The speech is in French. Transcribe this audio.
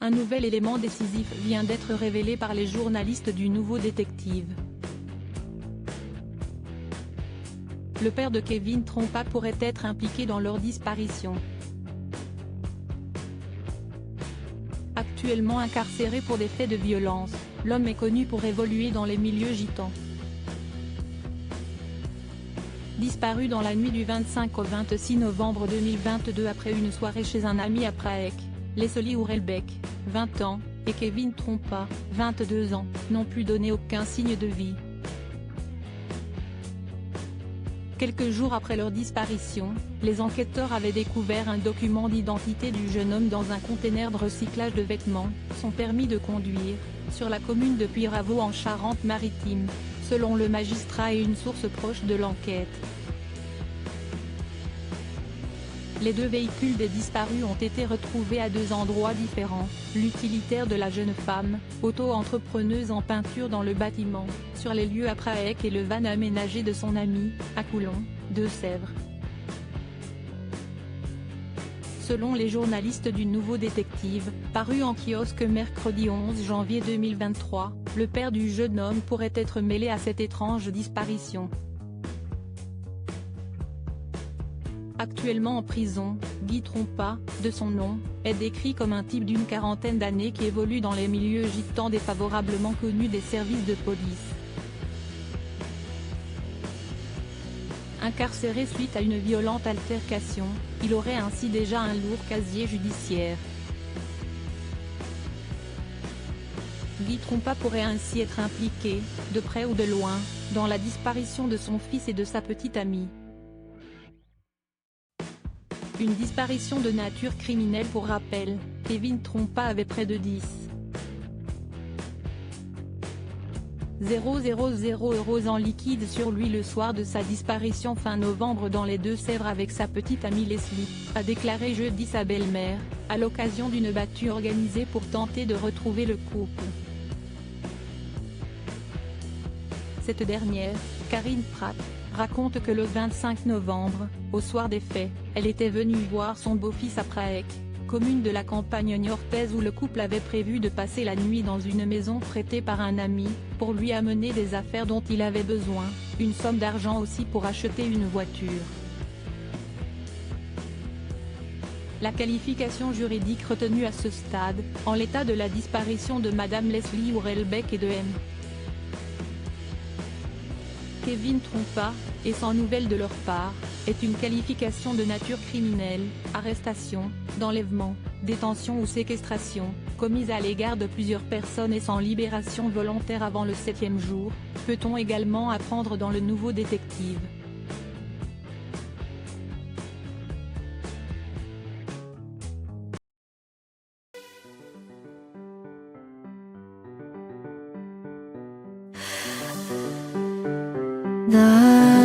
Un nouvel élément décisif vient d'être révélé par les journalistes du Nouveau Détective. Le père de Kevin Trompa pourrait être impliqué dans leur disparition. Actuellement incarcéré pour des faits de violence, l'homme est connu pour évoluer dans les milieux gitans. Disparu dans la nuit du 25 au 26 novembre 2022 après une soirée chez un ami à Prague, Leslie Ourelbeck, 20 ans, et Kevin Trompa, 22 ans, n'ont plus donné aucun signe de vie. Quelques jours après leur disparition, les enquêteurs avaient découvert un document d'identité du jeune homme dans un conteneur de recyclage de vêtements, son permis de conduire, sur la commune de Puyraveau en Charente-Maritime, selon le magistrat et une source proche de l'enquête. Les deux véhicules des disparus ont été retrouvés à deux endroits différents, l'utilitaire de la jeune femme, auto-entrepreneuse en peinture dans le bâtiment, sur les lieux à Prague et le van aménagé de son ami, à Coulon, Deux-Sèvres. Selon les journalistes du Nouveau Détective, paru en kiosque mercredi 11 janvier 2023, le père du jeune homme pourrait être mêlé à cette étrange disparition. Actuellement en prison, Guy Trompa, de son nom, est décrit comme un type d'une quarantaine d'années qui évolue dans les milieux gitans défavorablement connus des services de police. Incarcéré suite à une violente altercation, il aurait ainsi déjà un lourd casier judiciaire. Guy Trompa pourrait ainsi être impliqué, de près ou de loin, dans la disparition de son fils et de sa petite amie. Une disparition de nature criminelle. Pour rappel, Kevin Trompa avait près de 10,000 € en liquide sur lui le soir de sa disparition fin novembre dans les Deux-Sèvres avec sa petite amie Leslie, a déclaré jeudi sa belle-mère, à l'occasion d'une battue organisée pour tenter de retrouver le couple. Cette dernière, Karine Pratt, raconte que le 25 novembre, au soir des faits, elle était venue voir son beau-fils à Prague, commune de la campagne niortaise où le couple avait prévu de passer la nuit dans une maison prêtée par un ami, pour lui amener des affaires dont il avait besoin, une somme d'argent aussi pour acheter une voiture. La qualification juridique retenue à ce stade, en l'état de la disparition de Madame Leslie Ourelbeck et de M. Kevin Trompa, et sans nouvelles de leur part, est une qualification de nature criminelle, arrestation, d'enlèvement, détention ou séquestration, commise à l'égard de plusieurs personnes et sans libération volontaire avant le 7e jour, peut-on également apprendre dans le Nouveau Détective. 나